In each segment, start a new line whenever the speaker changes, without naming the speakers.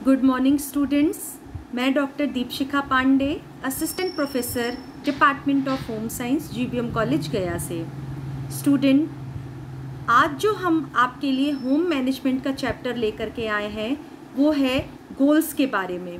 Good morning students. मैं doctor Deepshikha Pandey, assistant professor department of home science, GBM college Gaya से। Student, आज जो हम आपके लिए होम मैनेजमेंट का चैप्टर लेकर के आए हैं वो है गोल्स के बारे में।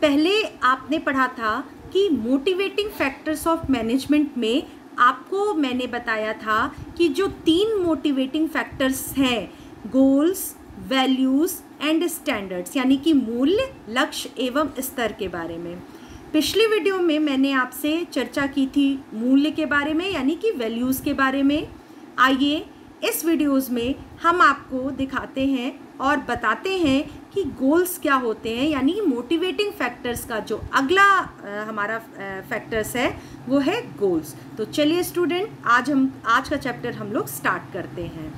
पहले आपने पढ़ा था कि मोटिवेटिंग फैक्टर्स ऑफ मैनेजमेंट में आपको मैंने बताया था कि जो 3 मोटिवेटिंग फैक्टर्स हैं, गोल्स, वैल्यूज़ एंड स्टैंडर्ड्स, यानी कि मूल्य, लक्ष्य एवं स्तर के बारे में। पिछले वीडियो में मैंने आपसे चर्चा की थी मूल्य के बारे में, यानी कि वैल्यूज़ के बारे में। आइए इस वीडियोज़ में हम आपको दिखाते हैं और बताते हैं कि गोल्स क्या होते हैं, यानी कि मोटिवेटिंग फैक्टर्स का जो अगला हमारा फैक्टर्स है वो है गोल्स। तो चलिए स्टूडेंट, आज का चैप्टर हम लोग स्टार्ट करते हैं।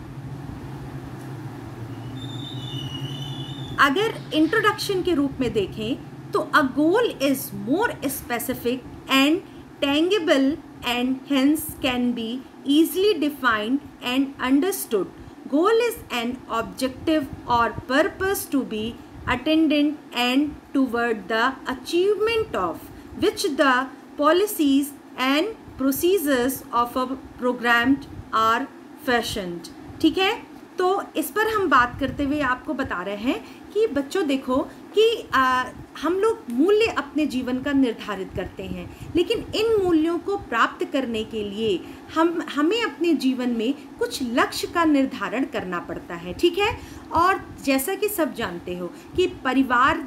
अगर इंट्रोडक्शन के रूप में देखें तो a goal is more specific and tangible and hence can be easily defined and understood. Goal is an objective or purpose to be attained and toward the achievement of which the policies and procedures of a program are fashioned. ठीक है, तो इस पर हम बात करते हुए आपको बता रहे हैं कि बच्चों देखो कि हम लोग मूल्य अपने जीवन का निर्धारित करते हैं, लेकिन इन मूल्यों को प्राप्त करने के लिए हमें अपने जीवन में कुछ लक्ष्य का निर्धारण करना पड़ता है। ठीक है, और जैसा कि सब जानते हो कि परिवार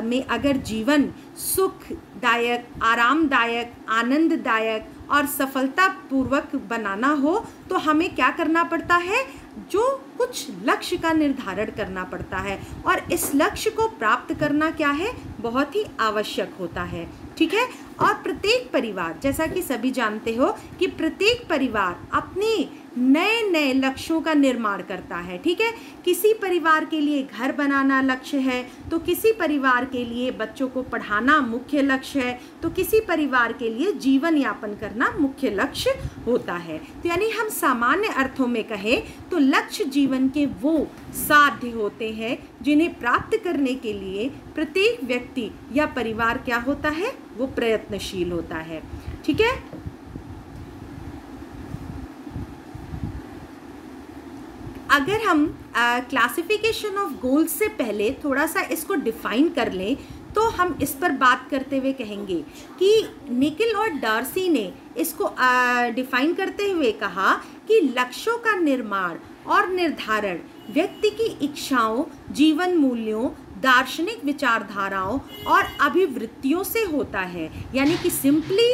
में अगर जीवन सुखदायक, आरामदायक, आनंददायक और सफलतापूर्वक बनाना हो तो हमें क्या करना पड़ता है, जो कुछ लक्ष्य का निर्धारण करना पड़ता है, और इस लक्ष्य को प्राप्त करना क्या है, बहुत ही आवश्यक होता है। ठीक है, और प्रत्येक परिवार, जैसा कि सभी जानते हो कि प्रत्येक परिवार अपने नए नए लक्ष्यों का निर्माण करता है। ठीक है, किसी परिवार के लिए घर बनाना लक्ष्य है, तो किसी परिवार के लिए बच्चों को पढ़ाना मुख्य लक्ष्य है, तो किसी परिवार के लिए जीवन यापन करना मुख्य लक्ष्य होता है। तो यानी हम सामान्य अर्थों में कहें तो लक्ष्य जीवन के वो साध्य होते हैं जिन्हें प्राप्त करने के लिए प्रत्येक व्यक्ति या परिवार क्या होता है, वो प्रयत्नशील होता है। ठीक है, अगर हम क्लासिफिकेशन ऑफ गोल्स से पहले थोड़ा सा इसको डिफाइन कर लें तो हम इस पर बात करते हुए कहेंगे कि निकिल और डार्सी ने इसको डिफाइन करते हुए कहा कि लक्ष्यों का निर्माण और निर्धारण व्यक्ति की इच्छाओं, जीवन मूल्यों, दार्शनिक विचारधाराओं और अभिवृत्तियों से होता है। यानी कि simply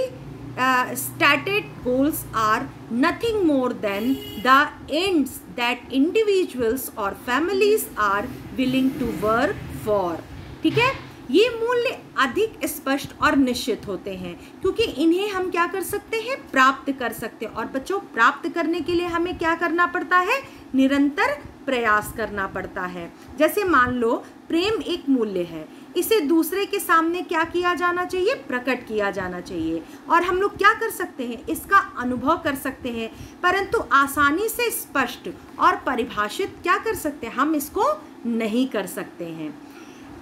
stated goals are nothing more than the ends that individuals or families are willing to work for. ठीक है, ये मूल्य अधिक स्पष्ट और निश्चित होते हैं क्योंकि इन्हें हम क्या कर सकते हैं, प्राप्त कर सकते हैं। और बच्चों, प्राप्त करने के लिए हमें क्या करना पड़ता है, निरंतर प्रयास करना पड़ता है। जैसे मान लो प्रेम एक मूल्य है, इसे दूसरे के सामने क्या किया जाना चाहिए, प्रकट किया जाना चाहिए, और हम लोग क्या कर सकते हैं, इसका अनुभव कर सकते हैं, परंतु आसानी से स्पष्ट और परिभाषित क्या कर सकते हैं, हम इसको नहीं कर सकते हैं।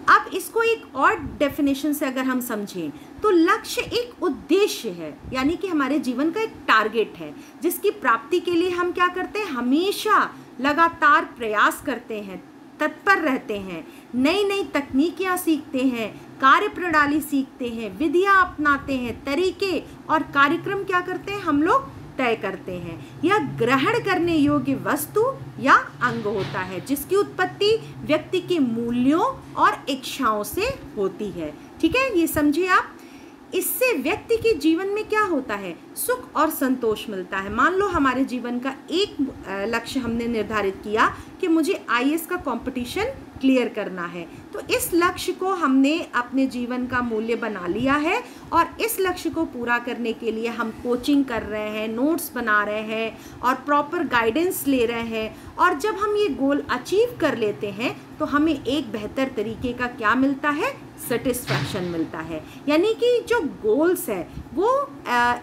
अब इसको एक और डेफिनेशन से अगर हम समझें तो लक्ष्य एक उद्देश्य है, यानी कि हमारे जीवन का एक टारगेट है जिसकी प्राप्ति के लिए हम क्या करते हैं, हमेशा लगातार प्रयास करते हैं, तत्पर रहते हैं, नई नई तकनीकियाँ सीखते हैं, कार्य प्रणाली सीखते हैं, विधियाँ अपनाते हैं, तरीके और कार्यक्रम क्या करते हैं, हम लोग तय करते हैं। यह ग्रहण करने योग्य वस्तु या अंग होता है जिसकी उत्पत्ति व्यक्ति के मूल्यों और इच्छाओं से होती है। ठीक है, ये समझिए आप। इससे व्यक्ति के जीवन में क्या होता है, सुख और संतोष मिलता है। मान लो हमारे जीवन का एक लक्ष्य हमने निर्धारित किया कि मुझे आईएएस का कंपटीशन क्लियर करना है, तो इस लक्ष्य को हमने अपने जीवन का मूल्य बना लिया है और इस लक्ष्य को पूरा करने के लिए हम कोचिंग कर रहे हैं, नोट्स बना रहे हैं और प्रॉपर गाइडेंस ले रहे हैं, और जब हम ये गोल अचीव कर लेते हैं तो हमें एक बेहतर तरीके का क्या मिलता है, सेटिस्फैक्शन मिलता है। यानी कि जो गोल्स है वो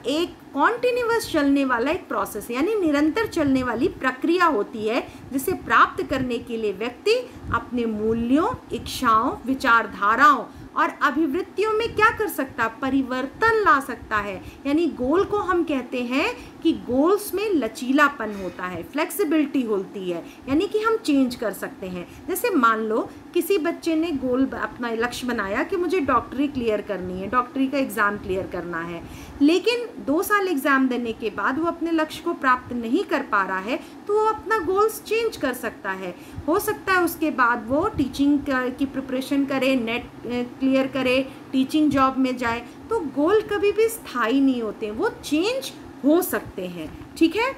एक कॉन्टिन्यूअस चलने वाला एक प्रोसेस यानी निरंतर चलने वाली प्रक्रिया होती है, जिसे प्राप्त करने के लिए व्यक्ति अपने मूल्यों, इच्छाओं, विचारधाराओं और अभिवृत्तियों में क्या कर सकता है, परिवर्तन ला सकता है। यानी गोल को हम कहते हैं कि गोल्स में लचीलापन होता है, फ्लेक्सिबिलिटी होती है, यानी कि हम चेंज कर सकते हैं। जैसे मान लो किसी बच्चे ने गोल अपना लक्ष्य बनाया कि मुझे डॉक्टरी क्लियर करनी है, डॉक्टरी का एग्ज़ाम क्लियर करना है, लेकिन 2 साल एग्ज़ाम देने के बाद वो अपने लक्ष्य को प्राप्त नहीं कर पा रहा है, तो वो अपना गोल्स चेंज कर सकता है। हो सकता है उसके बाद वो टीचिंग की प्रिपरेशन करे, नेट क्लियर करे, टीचिंग जॉब में जाए। तो गोल कभी भी स्थायी नहीं होते, वो चेंज हो सकते हैं। ठीक है,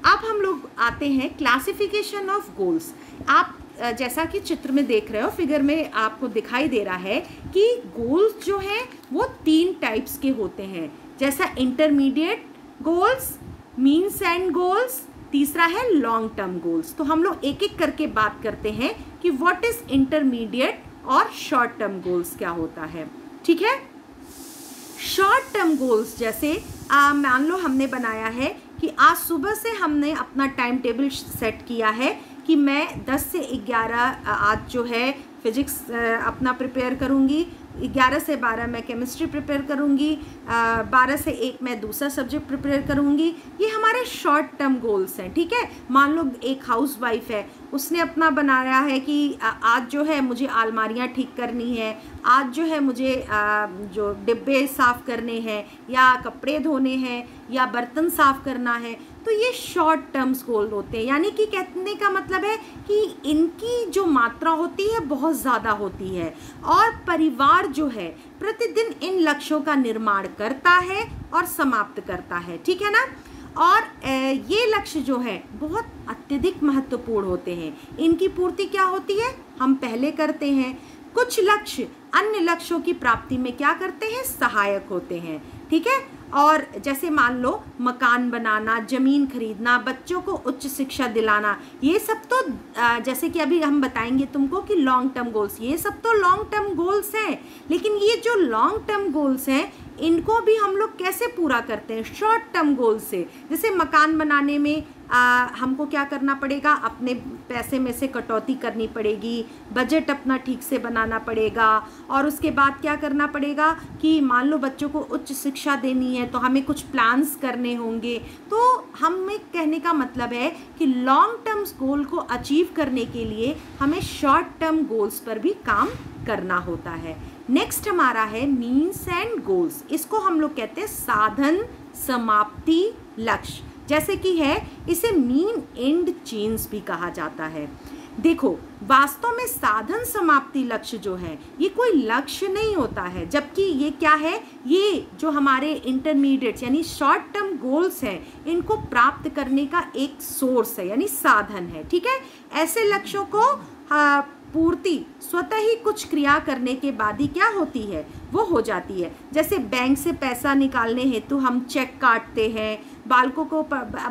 अब हम लोग आते हैं क्लासिफिकेशन ऑफ गोल्स। आप जैसा कि चित्र में देख रहे हो, फिगर में आपको दिखाई दे रहा है कि गोल्स जो हैं वो 3 टाइप्स के होते हैं। जैसा intermediate goals, means and goals, तीसरा है लॉन्ग टर्म गोल्स। तो हम लोग एक एक करके बात करते हैं कि व्हाट इज इंटरमीडिएट और शॉर्ट टर्म गोल्स क्या होता है। ठीक है, शॉर्ट टर्म गोल्स जैसे मान लो हमने बनाया है कि आज सुबह से हमने अपना टाइम टेबल सेट किया है कि मैं 10 से 11 आज जो है फिजिक्स अपना प्रिपेयर करूँगी, 11 से 12 मैं केमिस्ट्री प्रिपेयर करूँगी, 12 से 1 मैं दूसरा सब्जेक्ट प्रिपेयर करूँगी। ये हमारे शॉर्ट टर्म गोल्स हैं। ठीक है, मान लो एक हाउस वाइफ है, उसने अपना बनाया है कि आज जो है मुझे अलमारियाँ ठीक करनी है, आज जो है मुझे जो डिब्बे साफ़ करने हैं या कपड़े धोने हैं या बर्तन साफ़ करना है। तो ये शॉर्ट टर्म्स गोल होते हैं, यानी कि कहने का मतलब है कि इनकी जो मात्रा होती है बहुत ज़्यादा होती है और परिवार जो है प्रतिदिन इन लक्ष्यों का निर्माण करता है और समाप्त करता है। ठीक है ना, और ये लक्ष्य जो है बहुत अत्यधिक महत्वपूर्ण होते हैं। इनकी पूर्ति क्या होती है, हम पहले करते हैं। कुछ लक्ष्य अन्य लक्ष्यों की प्राप्ति में क्या करते हैं, सहायक होते हैं। ठीक है, और जैसे मान लो मकान बनाना, ज़मीन खरीदना, बच्चों को उच्च शिक्षा दिलाना, ये सब तो जैसे कि अभी हम बताएंगे तुमको कि लॉन्ग टर्म गोल्स, ये सब तो लॉन्ग टर्म गोल्स हैं। लेकिन ये जो लॉन्ग टर्म गोल्स हैं इनको भी हम लोग कैसे पूरा करते हैं, शॉर्ट टर्म गोल से। जैसे मकान बनाने में हमको क्या करना पड़ेगा, अपने पैसे में से कटौती करनी पड़ेगी, बजट अपना ठीक से बनाना पड़ेगा, और उसके बाद क्या करना पड़ेगा कि मान लो बच्चों को उच्च शिक्षा देनी है तो हमें कुछ प्लान्स करने होंगे। तो हमें कहने का मतलब है कि लॉन्ग टर्म गोल को अचीव करने के लिए हमें शॉर्ट टर्म गोल्स पर भी काम करना होता है। नेक्स्ट हमारा है मीन्स एंड गोल्स। इसको हम लोग कहते हैं साधन समाप्ति लक्ष्य, जैसे कि है इसे मीन एंड चेन्स भी कहा जाता है। देखो, वास्तव में साधन समाप्ति लक्ष्य जो है ये कोई लक्ष्य नहीं होता है, जबकि ये क्या है, ये जो हमारे इंटरमीडिएट्स यानी शॉर्ट टर्म गोल्स हैं इनको प्राप्त करने का एक सोर्स है यानी साधन है। ठीक है, ऐसे लक्ष्यों को पूर्ति स्वतः ही कुछ क्रिया करने के बाद ही क्या होती है, वो हो जाती है। जैसे बैंक से पैसा निकालने हेतु हम चेक काटते हैं, बालकों को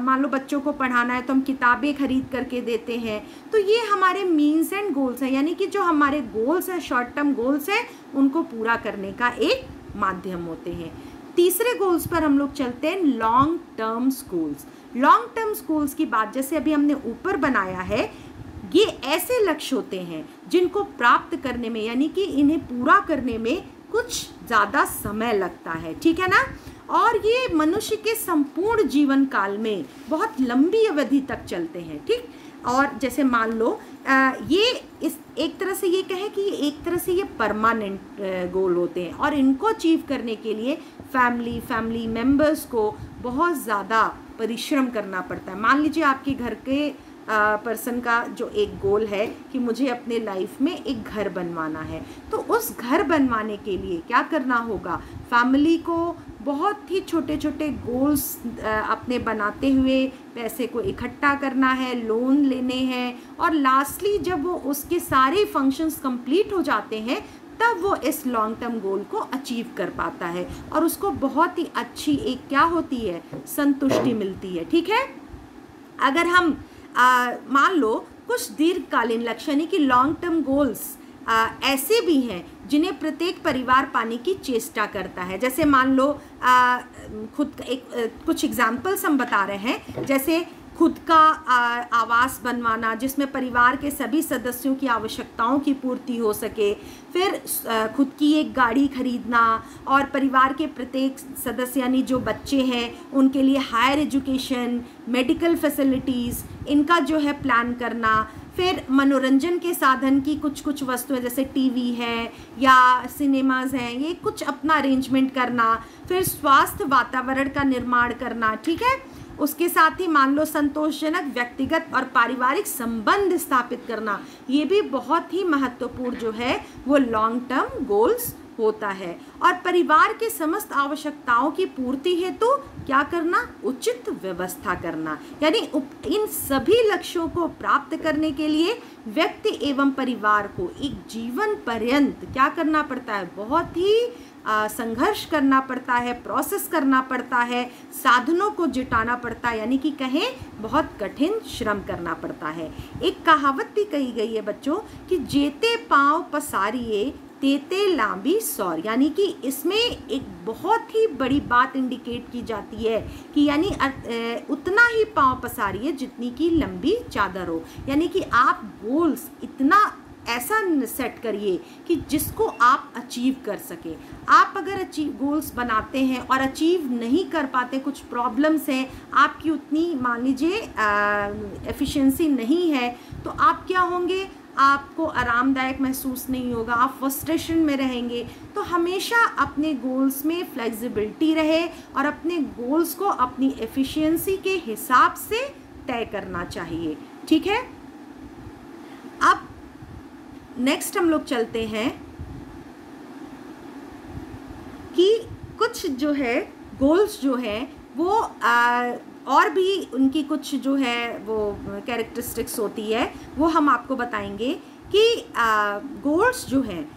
मान लो बच्चों को पढ़ाना है तो हम किताबें खरीद करके देते हैं। तो ये हमारे मीन्स एंड गोल्स हैं, यानी कि जो हमारे गोल्स हैं, शॉर्ट टर्म गोल्स हैं, उनको पूरा करने का एक माध्यम होते हैं। तीसरे गोल्स पर हम लोग चलते हैं, long term goals. Long term goals की बात जैसे अभी हमने ऊपर बनाया है, ये ऐसे लक्ष्य होते हैं जिनको प्राप्त करने में यानी कि इन्हें पूरा करने में कुछ ज़्यादा समय लगता है। ठीक है ना, और ये मनुष्य के संपूर्ण जीवन काल में बहुत लंबी अवधि तक चलते हैं। ठीक, और जैसे मान लो ये इस एक तरह से ये कहें कि एक तरह से ये परमानेंट गोल होते हैं और इनको अचीव करने के लिए फैमिली मेम्बर्स को बहुत ज़्यादा परिश्रम करना पड़ता है। मान लीजिए आपके घर के पर्सन का जो एक गोल है कि मुझे अपने लाइफ में एक घर बनवाना है, तो उस घर बनवाने के लिए क्या करना होगा, फैमिली को बहुत ही छोटे छोटे गोल्स अपने बनाते हुए पैसे को इकट्ठा करना है, लोन लेने हैं, और लास्टली जब वो उसके सारे फंक्शंस कंप्लीट हो जाते हैं तब वो इस लॉन्ग टर्म गोल को अचीव कर पाता है और उसको बहुत ही अच्छी एक क्या होती है, संतुष्टि मिलती है। ठीक है, अगर हम मान लो कुछ दीर्घकालीन लक्ष्य यानी कि लॉन्ग टर्म गोल्स ऐसे भी हैं जिन्हें प्रत्येक परिवार पाने की चेष्टा करता है। जैसे मान लो खुद कुछ एग्जाम्पल्स हम बता रहे हैं, जैसे खुद का आवास बनवाना जिसमें परिवार के सभी सदस्यों की आवश्यकताओं की पूर्ति हो सके, फिर खुद की एक गाड़ी खरीदना और परिवार के प्रत्येक सदस्य यानी जो बच्चे हैं उनके लिए हायर एजुकेशन, मेडिकल फैसिलिटीज़ इनका जो है प्लान करना, फिर मनोरंजन के साधन की कुछ वस्तुएं जैसे टीवी है या सिनेमाज हैं, ये कुछ अपना अरेंजमेंट करना, फिर स्वास्थ्य वातावरण का निर्माण करना, ठीक है। उसके साथ ही मान लो संतोषजनक व्यक्तिगत और पारिवारिक संबंध स्थापित करना, ये भी बहुत ही महत्वपूर्ण जो है वो लॉन्ग टर्म गोल्स होता है। और परिवार के समस्त आवश्यकताओं की पूर्ति हेतु क्या करना, उचित व्यवस्था करना, यानी इन सभी लक्ष्यों को प्राप्त करने के लिए व्यक्ति एवं परिवार को एक जीवन पर्यंत क्या करना पड़ता है, बहुत ही संघर्ष करना पड़ता है, प्रोसेस करना पड़ता है, साधनों को जुटाना पड़ता है, यानी कि कहें बहुत कठिन श्रम करना पड़ता है। एक कहावत भी कही गई है बच्चों कि जेते पाँव पसारिए तेते लांबी सौर, यानी कि इसमें एक बहुत ही बड़ी बात इंडिकेट की जाती है कि यानी उतना ही पाँव पसारिए जितनी की लंबी चादर हो, यानी कि आप गोल्स इतना ऐसा सेट करिए कि जिसको आप अचीव कर सके। आप अगर गोल्स बनाते हैं और अचीव नहीं कर पाते, कुछ प्रॉब्लम्स हैं, आपकी उतनी मान लीजिए एफिशिएंसी नहीं है, तो आप क्या होंगे, आपको आरामदायक महसूस नहीं होगा, आप फ्रस्ट्रेशन में रहेंगे। तो हमेशा अपने गोल्स में फ्लेक्सिबिलिटी रहे और अपने गोल्स को अपनी एफिशिएंसी के हिसाब से तय करना चाहिए, ठीक है। अब नेक्स्ट हम लोग चलते हैं कि कुछ जो है गोल्स जो हैं वो और भी उनकी कुछ जो है वो कैरेक्टरिस्टिक्स होती है, वो हम आपको बताएंगे कि गोल्स जो हैं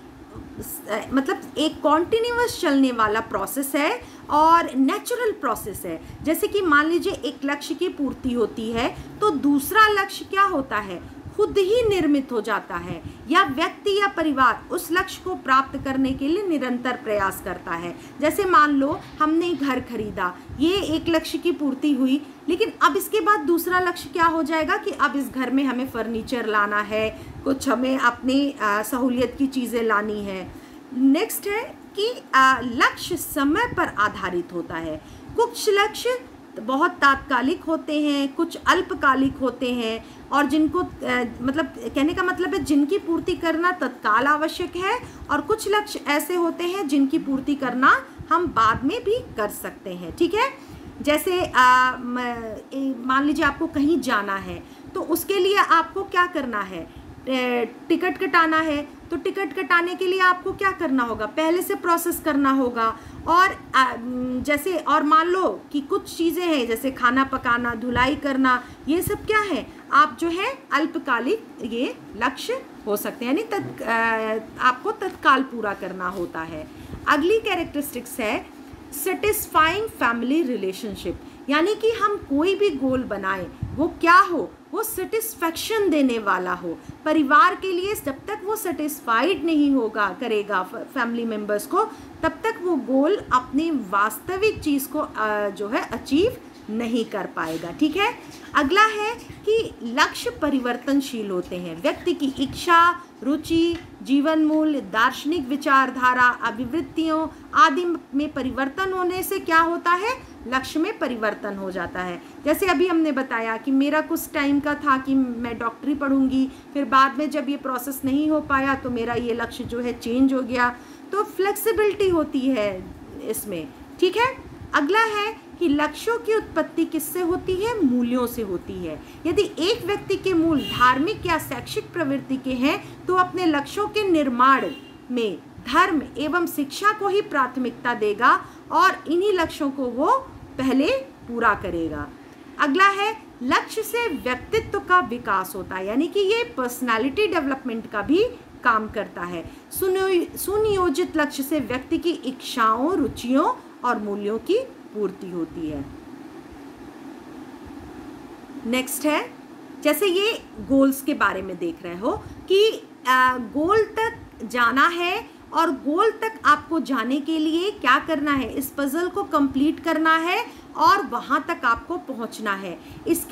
मतलब एक कॉन्टिन्यूअस चलने वाला प्रोसेस है और नेचुरल प्रोसेस है। जैसे कि मान लीजिए एक लक्ष्य की पूर्ति होती है तो दूसरा लक्ष्य क्या होता है, खुद ही निर्मित हो जाता है, या व्यक्ति या परिवार उस लक्ष्य को प्राप्त करने के लिए निरंतर प्रयास करता है। जैसे मान लो हमने घर खरीदा, ये एक लक्ष्य की पूर्ति हुई, लेकिन अब इसके बाद दूसरा लक्ष्य क्या हो जाएगा कि अब इस घर में हमें फर्नीचर लाना है, कुछ हमें अपनी सहूलियत की चीज़ें लानी है। नेक्स्ट है कि लक्ष्य समय पर आधारित होता है। कुछ लक्ष्य बहुत तात्कालिक होते हैं, कुछ अल्पकालिक होते हैं, और जिनको मतलब कहने का मतलब है जिनकी पूर्ति करना तत्काल आवश्यक है, और कुछ लक्ष्य ऐसे होते हैं जिनकी पूर्ति करना हम बाद में भी कर सकते हैं, ठीक है। जैसे मान लीजिए आपको कहीं जाना है तो उसके लिए आपको क्या करना है, टिकट कटाना है, तो टिकट कटाने के लिए आपको क्या करना होगा, पहले से प्रोसेस करना होगा। और जैसे और मान लो कि कुछ चीज़ें हैं जैसे खाना पकाना, धुलाई करना, ये सब क्या है, आप जो है अल्पकालिक ये लक्ष्य हो सकते हैं, यानी आपको तत्काल पूरा करना होता है। अगली कैरेक्टरिस्टिक्स है सेटिस्फाइंग फैमिली रिलेशनशिप, यानी कि हम कोई भी गोल बनाएं वो क्या हो, वो सेटिस्फैक्शन देने वाला हो परिवार के लिए। जब तक वो सेटिस्फाइड नहीं होगा करेगा फैमिली मेम्बर्स को, तब तक वो गोल अपनी वास्तविक चीज़ को जो है अचीव नहीं कर पाएगा, ठीक है। अगला है कि लक्ष्य परिवर्तनशील होते हैं। व्यक्ति की इच्छा, रुचि, जीवन मूल्य, दार्शनिक विचारधारा, अभिवृत्तियों आदि में परिवर्तन होने से क्या होता है, लक्ष्य में परिवर्तन हो जाता है। जैसे अभी हमने बताया कि मेरा कुछ टाइम का था कि मैं डॉक्टरी पढ़ूंगी, फिर बाद में जब ये प्रोसेस नहीं हो पाया तो मेरा ये लक्ष्य जो है चेंज हो गया। तो फ्लेक्सिबिलिटी होती है इसमें, ठीक है। अगला है कि लक्ष्यों की उत्पत्ति किससे होती है, मूल्यों से होती है। यदि एक व्यक्ति के मूल धार्मिक या शैक्षिक प्रवृत्ति के हैं तो अपने लक्ष्यों के निर्माण में धर्म एवं शिक्षा को ही प्राथमिकता देगा और इन्हीं लक्ष्यों को वो पहले पूरा करेगा। अगला है लक्ष्य से व्यक्तित्व का विकास होता है, यानी कि ये पर्सनालिटी डेवलपमेंट का भी काम करता है। सुनियोजित लक्ष्य से व्यक्ति की इच्छाओं, रुचियों और मूल्यों की पूर्ति होती है। नेक्स्ट है, जैसे ये गोल्स के बारे में देख रहे हो कि गोल तक जाना है और गोल तक आपको जाने के लिए क्या करना है, इस पजल को कंप्लीट करना है और वहाँ तक आपको पहुँचना है। इस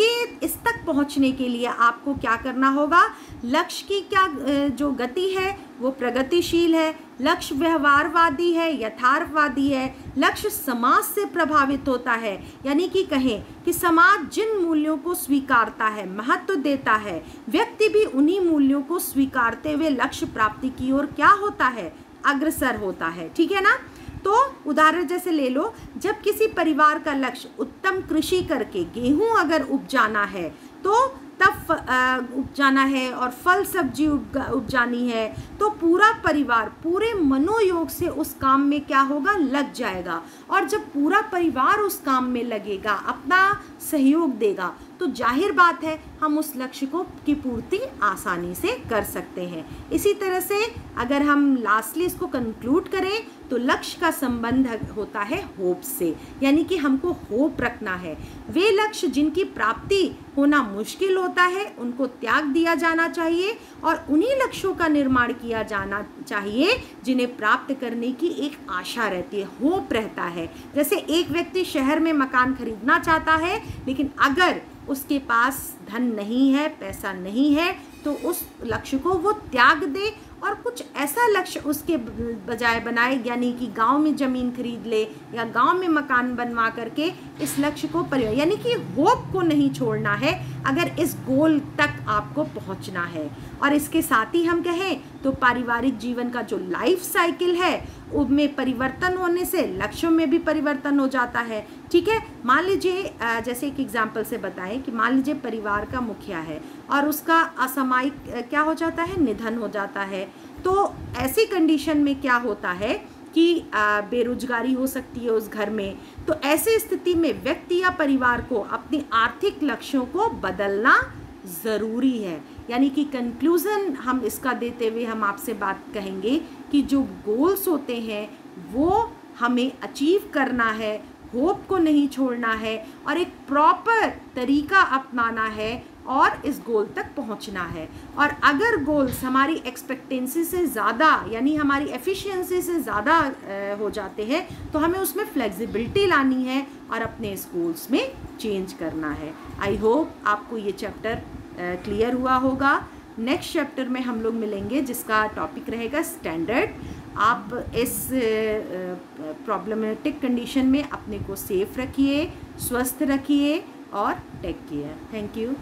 तक पहुँचने के लिए आपको क्या करना होगा, लक्ष्य की क्या जो गति है वो प्रगतिशील है, लक्ष्य व्यवहारवादी है, यथार्थवादी है, लक्ष्य समाज से प्रभावित होता है, यानी कि कहें कि समाज जिन मूल्यों को स्वीकारता है, महत्व देता है, व्यक्ति भी उन्हीं मूल्यों को स्वीकारते हुए लक्ष्य प्राप्ति की ओर क्या होता है, अग्रसर होता है। ठीक है ना। तो उदाहरण जैसे ले लो, जब किसी परिवार का लक्ष्य उत्तम कृषि करके गेहूं अगर उपजाना है तो तब उपजाना है और फल सब्जी उपजानी है, तो पूरा परिवार पूरे मनोयोग से उस काम में क्या होगा, लग जाएगा। और जब पूरा परिवार उस काम में लगेगा, अपना सहयोग देगा, तो जाहिर बात है हम उस लक्ष्य को की पूर्ति आसानी से कर सकते हैं। इसी तरह से अगर हम लास्टली इसको कंक्लूड करें तो लक्ष्य का संबंध होता है होप से, यानी कि हमको होप रखना है। वे लक्ष्य जिनकी प्राप्ति होना मुश्किल होता है उनको त्याग दिया जाना चाहिए और उन्हीं लक्ष्यों का निर्माण किया जाना चाहिए जिन्हें प्राप्त करने की एक आशा रहती है, होप रहता है। जैसे एक व्यक्ति शहर में मकान खरीदना चाहता है, लेकिन अगर उसके पास धन नहीं है, पैसा नहीं है, तो उस लक्ष्य को वो त्याग दे और कुछ ऐसा लक्ष्य उसके बजाय बनाए, यानी कि गांव में ज़मीन खरीद ले या गांव में मकान बनवा करके इस लक्ष्य को यानी कि होप को नहीं छोड़ना है अगर इस गोल तक आपको पहुंचना है। और इसके साथ ही हम कहें तो पारिवारिक जीवन का जो लाइफ साइकिल है उनमें परिवर्तन होने से लक्ष्यों में भी परिवर्तन हो जाता है। ठीक है। मान लीजिए जैसे एक एग्जाम्पल से बताएं कि मान लीजिए परिवार का मुखिया है और उसका असामयिक क्या हो जाता है, निधन हो जाता है। तो ऐसी कंडीशन में क्या होता है कि बेरोजगारी हो सकती है उस घर में। तो ऐसी स्थिति में व्यक्ति या परिवार को अपनी आर्थिक लक्ष्यों को बदलना ज़रूरी है। यानी कि कंक्लूज़न हम इसका देते हुए हम आपसे बात कहेंगे कि जो गोल्स होते हैं वो हमें अचीव करना है, होप को नहीं छोड़ना है और एक प्रॉपर तरीका अपनाना है और इस गोल तक पहुंचना है। और अगर गोल्स हमारी एक्सपेक्टेंसी से ज़्यादा यानी हमारी एफिशिएंसी से ज़्यादा हो जाते हैं तो हमें उसमें फ्लेक्सिबिलिटी लानी है और अपने इस गोल्स में चेंज करना है। आई होप आपको ये चैप्टर क्लियर हुआ होगा। नेक्स्ट चैप्टर में हम लोग मिलेंगे जिसका टॉपिक रहेगा स्टैंडर्ड। आप इस प्रॉब्लमेटिक कंडीशन में अपने को सेफ रखिए, स्वस्थ रखिए और टेक केयर। Thank you.